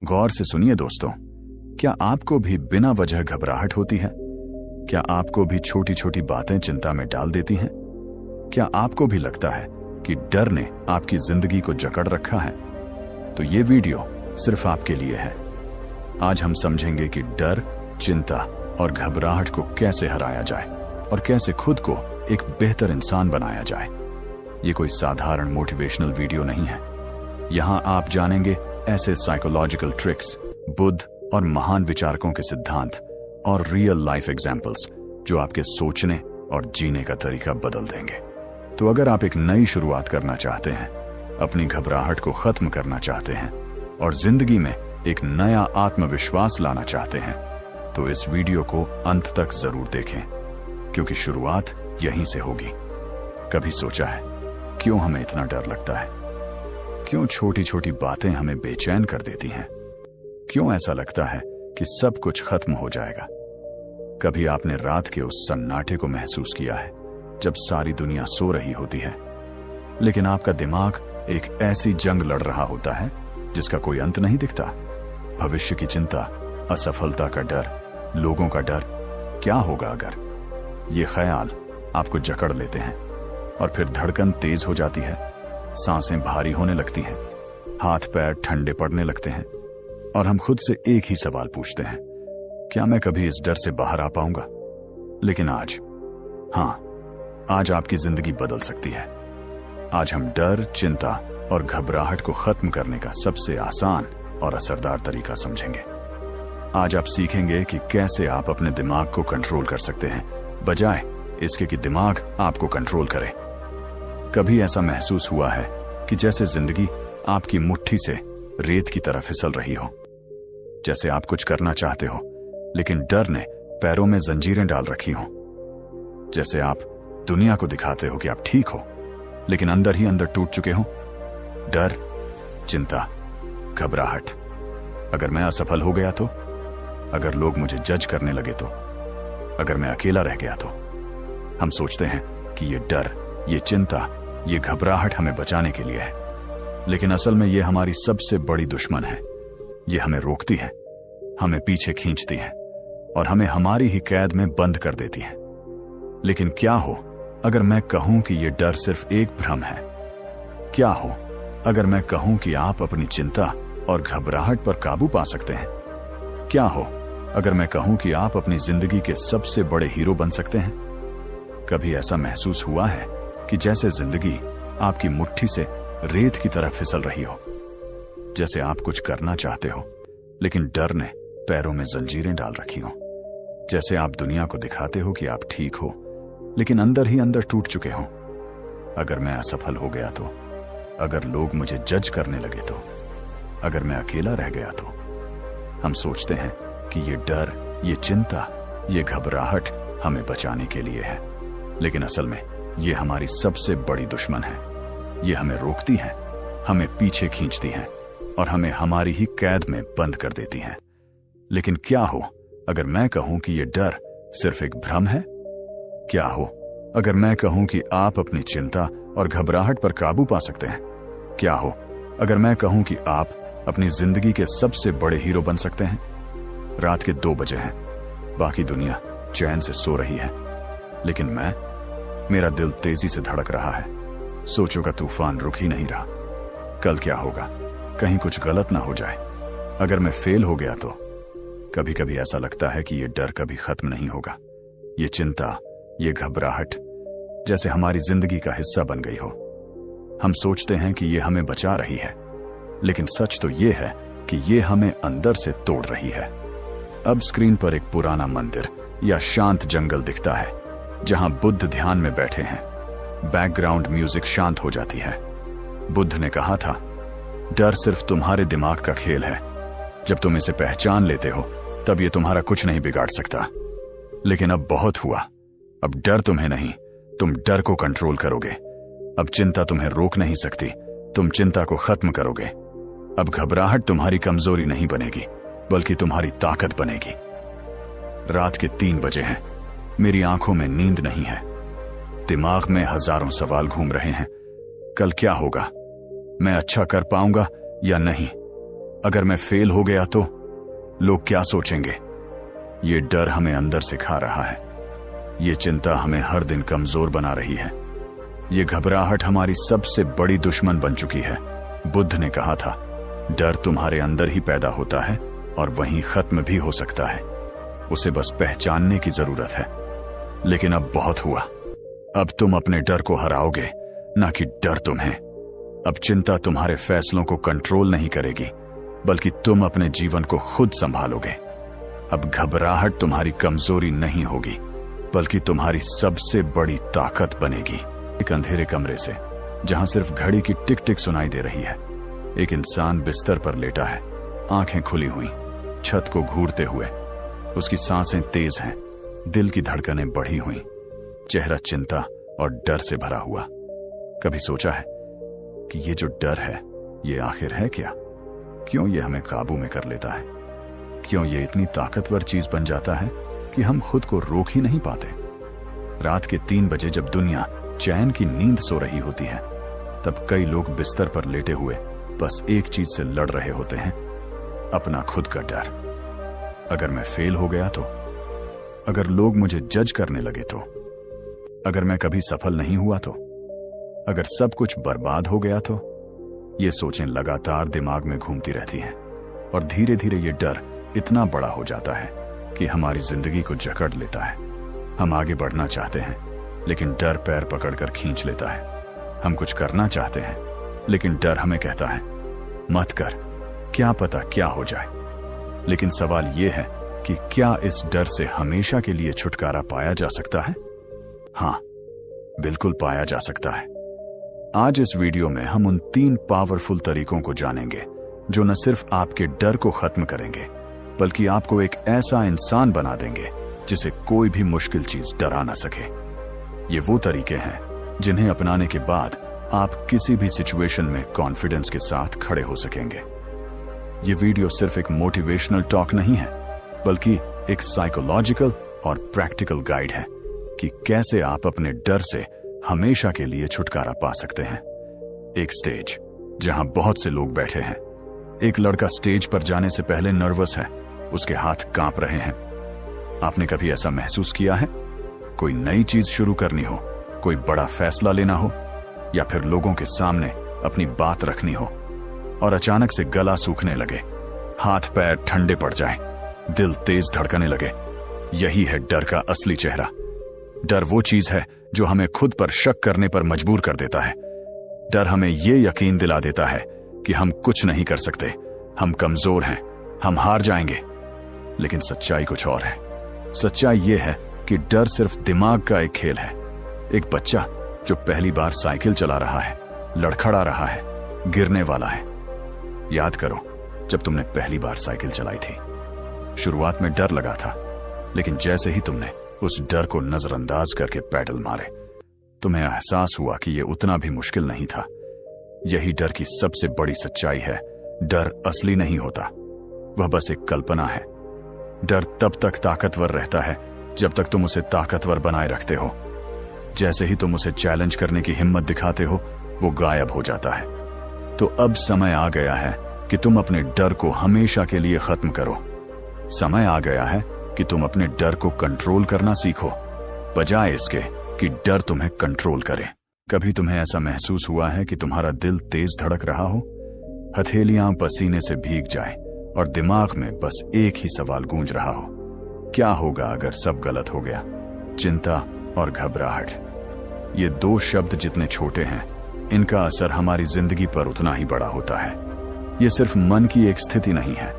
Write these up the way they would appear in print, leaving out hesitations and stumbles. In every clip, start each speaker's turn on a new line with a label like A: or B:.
A: गौर से सुनिए दोस्तों, क्या आपको भी बिना वजह घबराहट होती है? क्या आपको भी छोटी छोटी बातें चिंता में डाल देती हैं? क्या आपको भी लगता है कि डर ने आपकी जिंदगी को जकड़ रखा है? तो ये वीडियो सिर्फ आपके लिए है। आज हम समझेंगे कि डर, चिंता और घबराहट को कैसे हराया जाए और कैसे खुद को एक बेहतर इंसान बनाया जाए। ये कोई साधारण मोटिवेशनल वीडियो नहीं है। यहां आप जानेंगे ऐसे साइकोलॉजिकल ट्रिक्स, बुद्ध और महान विचारकों के सिद्धांत और रियल लाइफ एग्जाम्पल्स जो आपके सोचने और जीने का तरीका बदल देंगे। तो अगर आप एक नई शुरुआत करना चाहते हैं, अपनी घबराहट को खत्म करना चाहते हैं और जिंदगी में एक नया आत्मविश्वास लाना चाहते हैं, तो इस वीडियो को अंत तक जरूर देखें, क्योंकि शुरुआत यहीं से होगी। कभी सोचा है क्यों हमें इतना डर लगता है? क्यों छोटी छोटी बातें हमें बेचैन कर देती हैं? क्यों ऐसा लगता है कि सब कुछ खत्म हो जाएगा? कभी आपने रात के उस सन्नाटे को महसूस किया है जब सारी दुनिया सो रही होती है, लेकिन आपका दिमाग एक ऐसी जंग लड़ रहा होता है जिसका कोई अंत नहीं दिखता? भविष्य की चिंता, असफलता का डर, लोगों का डर, क्या होगा अगर? ये ख्याल आपको जकड़ लेते हैं और फिर धड़कन तेज हो जाती है, सांसें भारी होने लगती हैं, हाथ पैर ठंडे पड़ने लगते हैं और हम खुद से एक ही सवाल पूछते हैं, क्या मैं कभी इस डर से बाहर आ पाऊंगा? लेकिन आज आपकी जिंदगी बदल सकती है। आज हम डर, चिंता और घबराहट को खत्म करने का सबसे आसान और असरदार तरीका समझेंगे। आज आप सीखेंगे कि कैसे आप अपने दिमाग को कंट्रोल कर सकते हैं, बजाय इसके कि दिमाग आपको कंट्रोल करे। कभी ऐसा महसूस हुआ है कि जैसे जिंदगी आपकी मुट्ठी से रेत की तरह फिसल रही हो? जैसे आप कुछ करना चाहते हो लेकिन डर ने पैरों में जंजीरें डाल रखी हो? जैसे आप दुनिया को दिखाते हो कि आप ठीक हो, लेकिन अंदर ही अंदर टूट चुके हो? डर, चिंता, घबराहट। अगर मैं असफल हो गया तो? अगर लोग मुझे जज करने लगे तो? अगर मैं अकेला रह गया तो? हम सोचते हैं कि ये डर, ये चिंता, ये घबराहट हमें बचाने के लिए है, लेकिन असल में ये हमारी सबसे बड़ी दुश्मन है। ये हमें रोकती है, हमें पीछे खींचती है और हमें हमारी ही कैद में बंद कर देती है। लेकिन क्या हो अगर मैं कहूं कि ये डर सिर्फ एक भ्रम है? क्या हो अगर मैं कहूं कि आप अपनी चिंता और घबराहट पर काबू पा सकते हैं? क्या हो अगर मैं कहूं कि आप अपनी जिंदगी के सबसे बड़े हीरो बन सकते हैं? कभी ऐसा महसूस हुआ है कि जैसे जिंदगी आपकी मुट्ठी से रेत की तरह फिसल रही हो? जैसे आप कुछ करना चाहते हो लेकिन डर ने पैरों में जंजीरें डाल रखी हो? जैसे आप दुनिया को दिखाते हो कि आप ठीक हो, लेकिन अंदर ही अंदर टूट चुके हो? अगर मैं असफल हो गया तो? अगर लोग मुझे जज करने लगे तो? अगर मैं अकेला रह गया तो? हम सोचते हैं कि ये डर, ये चिंता, ये घबराहट हमें बचाने के लिए है, लेकिन असल में ये हमारी सबसे बड़ी दुश्मन है। ये हमें रोकती है, हमें पीछे खींचती है और हमें हमारी ही कैद में बंद कर देती है। लेकिन क्या हो अगर मैं कहूं कि ये डर सिर्फ एक भ्रम है? क्या हो अगर मैं कहूं कि आप अपनी चिंता और घबराहट पर काबू पा सकते हैं? क्या हो अगर मैं कहूं कि आप अपनी जिंदगी के सबसे बड़े हीरो बन सकते हैं? रात के 2 बजे हैं, बाकी दुनिया चैन से सो रही है, लेकिन मेरा दिल तेजी से धड़क रहा है। सोचों का तूफान रुक ही नहीं रहा। कल क्या होगा? कहीं कुछ गलत ना हो जाए। अगर मैं फेल हो गया तो? कभी कभी ऐसा लगता है कि ये डर कभी खत्म नहीं होगा। ये चिंता, ये घबराहट जैसे हमारी जिंदगी का हिस्सा बन गई हो। हम सोचते हैं कि ये हमें बचा रही है, लेकिन सच तो ये है कि ये हमें अंदर से तोड़ रही है। अब स्क्रीन पर एक पुराना मंदिर या शांत जंगल दिखता है जहां बुद्ध ध्यान में बैठे हैं। बैकग्राउंड म्यूजिक शांत हो जाती है। बुद्ध ने कहा था, डर सिर्फ तुम्हारे दिमाग का खेल है। जब तुम इसे पहचान लेते हो तब ये तुम्हारा कुछ नहीं बिगाड़ सकता। लेकिन अब बहुत हुआ। अब डर तुम्हें नहीं, तुम डर को कंट्रोल करोगे। अब चिंता तुम्हें रोक नहीं सकती, तुम चिंता को खत्म करोगे। अब घबराहट तुम्हारी कमजोरी नहीं बनेगी, बल्कि तुम्हारी ताकत बनेगी। रात के 3 बजे हैं, मेरी आंखों में नींद नहीं है, दिमाग में हजारों सवाल घूम रहे हैं। कल क्या होगा? मैं अच्छा कर पाऊंगा या नहीं? अगर मैं फेल हो गया तो लोग क्या सोचेंगे? ये डर हमें अंदर से खा रहा है। ये चिंता हमें हर दिन कमजोर बना रही है। ये घबराहट हमारी सबसे बड़ी दुश्मन बन चुकी है। बुद्ध ने कहा था, डर तुम्हारे अंदर ही पैदा होता है और वहीं खत्म भी हो सकता है। उसे बस पहचानने की जरूरत है। लेकिन अब बहुत हुआ। अब तुम अपने डर को हराओगे, ना कि डर तुम्हें। अब चिंता तुम्हारे फैसलों को कंट्रोल नहीं करेगी, बल्कि तुम अपने जीवन को खुद संभालोगे। अब घबराहट तुम्हारी कमजोरी नहीं होगी, बल्कि तुम्हारी सबसे बड़ी ताकत बनेगी। एक अंधेरे कमरे से, जहां सिर्फ घड़ी की टिक टिक सुनाई दे रही है, एक इंसान बिस्तर पर लेटा है, आंखें खुली हुई, छत को घूरते हुए। उसकी सांसें तेज हैं, दिल की धड़कनें बढ़ी हुई, चेहरा चिंता और डर से भरा हुआ। कभी सोचा है कि ये जो डर है, ये आखिर है क्या? क्यों ये हमें काबू में कर लेता है? क्यों ये इतनी ताकतवर चीज बन जाता है कि हम खुद को रोक ही नहीं पाते? रात के 3 बजे जब दुनिया चैन की नींद सो रही होती है, तब कई लोग बिस्तर पर लेटे हुए बस एक चीज से लड़ रहे होते हैं, अपना खुद का डर। अगर मैं फेल हो गया तो? अगर लोग मुझे जज करने लगे तो? अगर मैं कभी सफल नहीं हुआ तो? अगर सब कुछ बर्बाद हो गया तो? ये सोचें लगातार दिमाग में घूमती रहती हैं, और धीरे धीरे ये डर इतना बड़ा हो जाता है कि हमारी जिंदगी को जकड़ लेता है। हम आगे बढ़ना चाहते हैं, लेकिन डर पैर पकड़कर खींच लेता है। हम कुछ करना चाहते हैं, लेकिन डर हमें कहता है, मत कर, क्या पता क्या हो जाए। लेकिन सवाल यह है कि क्या इस डर से हमेशा के लिए छुटकारा पाया जा सकता है? हाँ, बिल्कुल पाया जा सकता है। आज इस वीडियो में हम उन 3 पावरफुल तरीकों को जानेंगे जो न सिर्फ आपके डर को खत्म करेंगे, बल्कि आपको एक ऐसा इंसान बना देंगे जिसे कोई भी मुश्किल चीज डरा ना सके। ये वो तरीके हैं जिन्हें अपनाने के बाद आप किसी भी सिचुएशन में कॉन्फिडेंस के साथ खड़े हो सकेंगे। ये वीडियो सिर्फ एक मोटिवेशनल टॉक नहीं है, बल्कि एक साइकोलॉजिकल और प्रैक्टिकल गाइड है कि कैसे आप अपने डर से हमेशा के लिए छुटकारा पा सकते हैं। एक स्टेज जहां बहुत से लोग बैठे हैं। एक लड़का स्टेज पर जाने से पहले नर्वस है, उसके हाथ कांप रहे हैं। आपने कभी ऐसा महसूस किया है? कोई नई चीज शुरू करनी हो, कोई बड़ा फैसला लेना हो, या फिर लोगों के सामने अपनी बात रखनी हो, और अचानक से गला सूखने लगे, हाथ पैर ठंडे पड़ जाएं, दिल तेज धड़कने लगे। यही है डर का असली चेहरा। डर वो चीज है जो हमें खुद पर शक करने पर मजबूर कर देता है। डर हमें यह यकीन दिला देता है कि हम कुछ नहीं कर सकते, हम कमजोर हैं, हम हार जाएंगे। लेकिन सच्चाई कुछ और है। सच्चाई यह है कि डर सिर्फ दिमाग का एक खेल है। एक बच्चा जो पहली बार साइकिल चला रहा है, लड़खड़ा रहा है, गिरने वाला है। याद करो जब तुमने पहली बार साइकिल चलाई थी। शुरुआत में डर लगा था, लेकिन जैसे ही तुमने उस डर को नजरअंदाज करके पैडल मारे, तुम्हें एहसास हुआ कि यह उतना भी मुश्किल नहीं था। यही डर की सबसे बड़ी सच्चाई है। डर असली नहीं होता, वह बस एक कल्पना है। डर तब तक ताकतवर रहता है जब तक तुम उसे ताकतवर बनाए रखते हो। जैसे ही तुम उसे चैलेंज करने की हिम्मत दिखाते हो, वो गायब हो जाता है। तो अब समय आ गया है कि तुम अपने डर को हमेशा के लिए खत्म करो। समय आ गया है कि तुम अपने डर को कंट्रोल करना सीखो, बजाय इसके कि डर तुम्हें कंट्रोल करे। कभी तुम्हें ऐसा महसूस हुआ है कि तुम्हारा दिल तेज धड़क रहा हो, हथेलियां पसीने से भीग जाए और दिमाग में बस एक ही सवाल गूंज रहा हो, क्या होगा अगर सब गलत हो गया? चिंता और घबराहट, ये 2 शब्द जितने छोटे हैं, इनका असर हमारी जिंदगी पर उतना ही बड़ा होता है। ये सिर्फ मन की एक स्थिति नहीं है,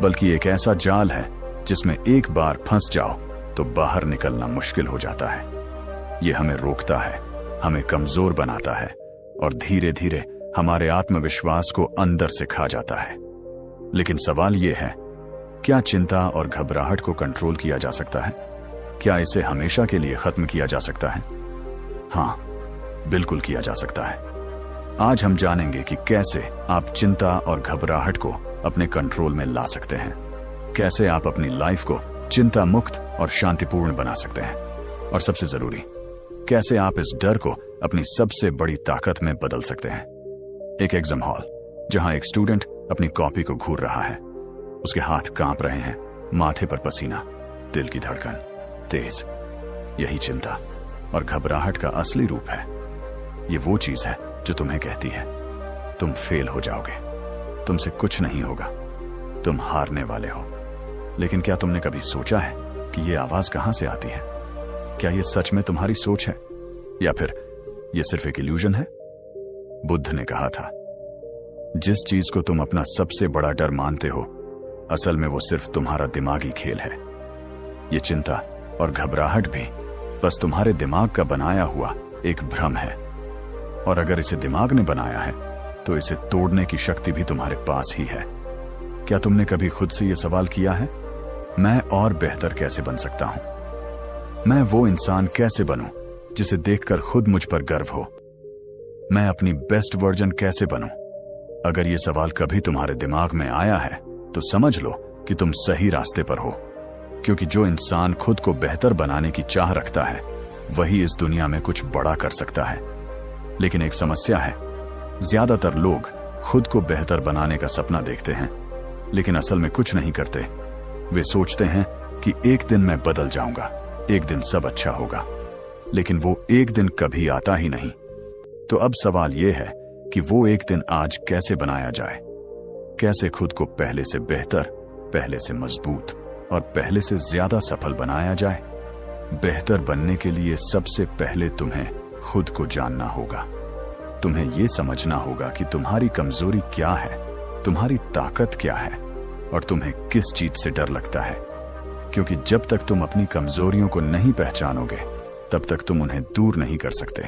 A: बल्कि एक ऐसा जाल है जिसमें एक बार फंस जाओ तो बाहर निकलना मुश्किल हो जाता है। ये हमें रोकता है, हमें कमजोर बनाता है और धीरे धीरे हमारे आत्मविश्वास को अंदर से खा जाता है। लेकिन सवाल यह है, क्या चिंता और घबराहट को कंट्रोल किया जा सकता है? क्या इसे हमेशा के लिए खत्म किया जा सकता है? हाँ, बिल्कुल किया जा सकता है। आज हम जानेंगे कि कैसे आप चिंता और घबराहट को अपने कंट्रोल में ला सकते हैं, कैसे आप अपनी लाइफ को चिंता मुक्त और शांतिपूर्ण बना सकते हैं, और सबसे जरूरी, कैसे आप इस डर को अपनी सबसे बड़ी ताकत में बदल सकते हैं। एक एग्जाम हॉल जहां एक स्टूडेंट अपनी कॉपी को घूर रहा है। उसके हाथ कांप रहे हैं, माथे पर पसीना, दिल की धड़कन तेज। यही चिंता और घबराहट का असली रूप है। ये वो चीज है जो तुम्हें कहती है तुम फेल हो जाओगे, तुमसे कुछ नहीं होगा, तुम हारने वाले हो। लेकिन क्या तुमने कभी सोचा है कि ये आवाज कहां से आती है? क्या ये सच में तुम्हारी सोच है या फिर ये सिर्फ एक इल्यूजन है? बुद्ध ने कहा था, जिस चीज को तुम अपना सबसे बड़ा डर मानते हो, असल में वो सिर्फ तुम्हारा दिमागी खेल है। ये चिंता और घबराहट भी बस तुम्हारे दिमाग का बनाया हुआ एक भ्रम है। और अगर इसे दिमाग ने बनाया है तो इसे तोड़ने की शक्ति भी तुम्हारे पास ही है। क्या तुमने कभी खुद से यह सवाल किया है, मैं और बेहतर कैसे बन सकता हूं? मैं वो इंसान कैसे बनूं जिसे देखकर खुद मुझ पर गर्व हो? मैं अपनी बेस्ट वर्जन कैसे बनूं? अगर यह सवाल कभी तुम्हारे दिमाग में आया है तो समझ लो कि तुम सही रास्ते पर हो। क्योंकि जो इंसान खुद को बेहतर बनाने की चाह रखता है वही इस दुनिया में कुछ बड़ा कर सकता है। लेकिन एक समस्या है, ज्यादातर लोग खुद को बेहतर बनाने का सपना देखते हैं लेकिन असल में कुछ नहीं करते। वे सोचते हैं कि एक दिन मैं बदल जाऊंगा, एक दिन सब अच्छा होगा, लेकिन वो एक दिन कभी आता ही नहीं। तो अब सवाल यह है कि वो एक दिन आज कैसे बनाया जाए? कैसे खुद को पहले से बेहतर, पहले से मजबूत और पहले से ज्यादा सफल बनाया जाए? बेहतर बनने के लिए सबसे पहले तुम्हें खुद को जानना होगा। तुम्हें यह समझना होगा कि तुम्हारी कमजोरी क्या है, तुम्हारी ताकत क्या है और तुम्हें किस चीज से डर लगता है। क्योंकि जब तक तुम अपनी कमजोरियों को नहीं पहचानोगे तब तक तुम उन्हें दूर नहीं कर सकते।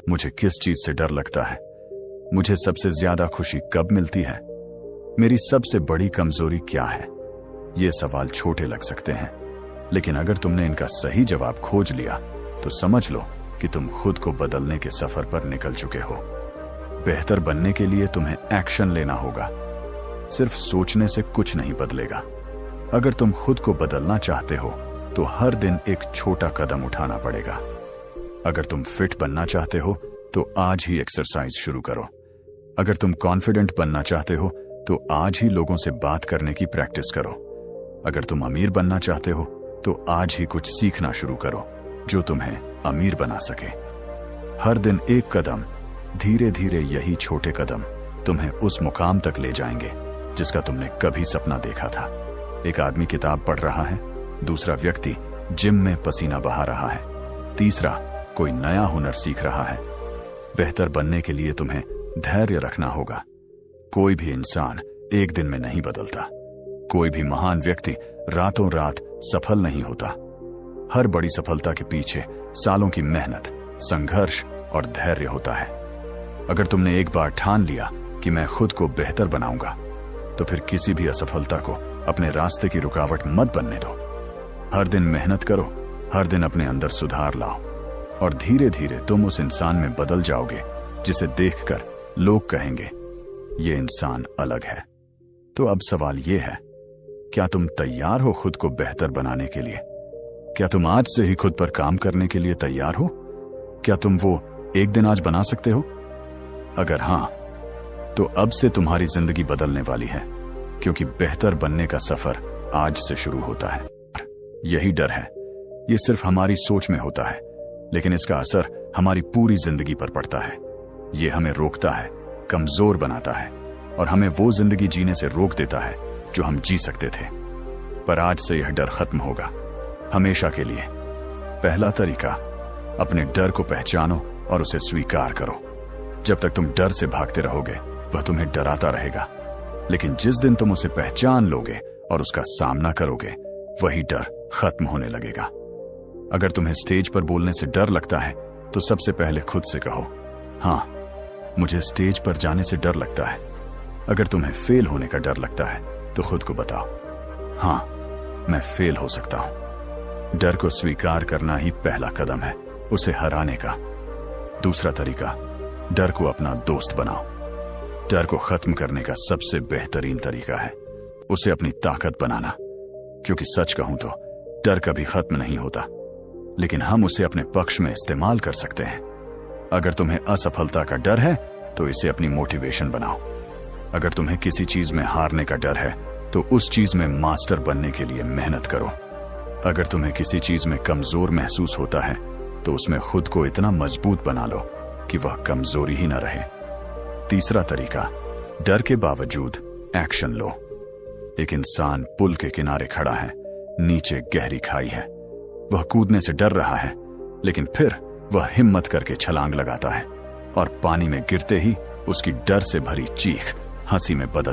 A: मुझे किस चीज से डर लगता है, मुझे सबसे ज्यादा खुशी कब मिलती है, मेरी सबसे बड़ी कमजोरी क्या है, ये सवाल छोटे लग सकते हैं लेकिन अगर तुमने इनका सही जवाब खोज लिया तो समझ लो कि तुम खुद को बदलने के सफर पर निकल चुके हो। बेहतर बनने के लिए तुम्हें एक्शन लेना होगा। सिर्फ सोचने से कुछ नहीं बदलेगा। अगर तुम खुद को बदलना चाहते हो तो हर दिन एक छोटा कदम उठाना पड़ेगा। अगर तुम फिट बनना चाहते हो तो आज ही एक्सरसाइज शुरू करो। अगर तुम कॉन्फिडेंट बनना चाहते हो तो आज ही लोगों से बात करने की प्रैक्टिस करो। अगर तुम अमीर बनना चाहते हो तो आज ही कुछ सीखना शुरू करो जो तुम्हें अमीर बना सके। हर दिन एक कदम, धीरे धीरे यही छोटे कदम तुम्हें उस मुकाम तक ले जाएंगे जिसका तुमने कभी सपना देखा था। एक आदमी किताब पढ़ रहा है, दूसरा व्यक्ति जिम में पसीना बहा रहा है, तीसरा कोई नया हुनर सीख रहा है। बेहतर बनने के लिए तुम्हें धैर्य रखना होगा। कोई भी इंसान एक दिन में नहीं बदलता। कोई भी महान व्यक्ति रातों रात सफल नहीं होता। हर बड़ी सफलता के पीछे सालों की मेहनत, संघर्ष और धैर्य होता है। अगर तुमने एक बार ठान लिया कि मैं खुद को बेहतर बनाऊंगा तो फिर किसी भी असफलता को अपने रास्ते की रुकावट मत बनने दो। हर दिन मेहनत करो, हर दिन अपने अंदर सुधार लाओ और धीरे धीरे तुम उस इंसान में बदल जाओगे जिसे देखकर लोग कहेंगे ये इंसान अलग है। तो अब सवाल ये है, क्या तुम तैयार हो खुद को बेहतर बनाने के लिए? क्या तुम आज से ही खुद पर काम करने के लिए तैयार हो? क्या तुम वो एक दिन आज बना सकते हो? अगर हां, तो अब से तुम्हारी जिंदगी बदलने वाली है, क्योंकि बेहतर बनने का सफर आज से शुरू होता है। यही डर है, ये सिर्फ हमारी सोच में होता है, लेकिन इसका असर हमारी पूरी जिंदगी पर पड़ता है। ये हमें रोकता है, कमजोर बनाता है और हमें वो जिंदगी जीने से रोक देता है जो हम जी सकते थे। पर आज से यह डर खत्म होगा, हमेशा के लिए। पहला तरीका, अपने डर को पहचानो और उसे स्वीकार करो। जब तक तुम डर से भागते रहोगे वह तुम्हें डराता रहेगा, लेकिन जिस दिन तुम उसे पहचान लोगे और उसका सामना करोगे वही डर खत्म होने लगेगा। अगर तुम्हें स्टेज पर बोलने से डर लगता है तो सबसे पहले खुद से कहो, हां, मुझे स्टेज पर जाने से डर लगता है। अगर तुम्हें फेल होने का डर लगता है तो खुद को बताओ, हां, मैं फेल हो सकता हूं। डर को स्वीकार करना ही पहला कदम है उसे हराने का। दूसरा तरीका, डर को अपना दोस्त बनाओ। डर को खत्म करने का सबसे बेहतरीन तरीका है उसे अपनी ताकत बनाना। क्योंकि सच कहूं तो डर कभी खत्म नहीं होता, लेकिन हम उसे अपने पक्ष में इस्तेमाल कर सकते हैं। अगर तुम्हें असफलता का डर है तो इसे अपनी मोटिवेशन बनाओ। अगर तुम्हें किसी चीज में हारने का डर है तो उस चीज में मास्टर बनने के लिए मेहनत करो। अगर तुम्हें किसी चीज में कमजोर महसूस होता है तो उसमें खुद को इतना मजबूत बना लो कि वह कमजोरी ही न रहे। तीसरा तरीका, डर के बावजूद एक्शन लो। एक इंसान पुल के किनारे खड़ा है, नीचे गहरी खाई है। वह कूदने से डर रहा है, लेकिन फिर वह हिम्मत करके छलांग लगाता है और पानी में गिरते ही उसकी डर से भरी चीख हंसी में बदल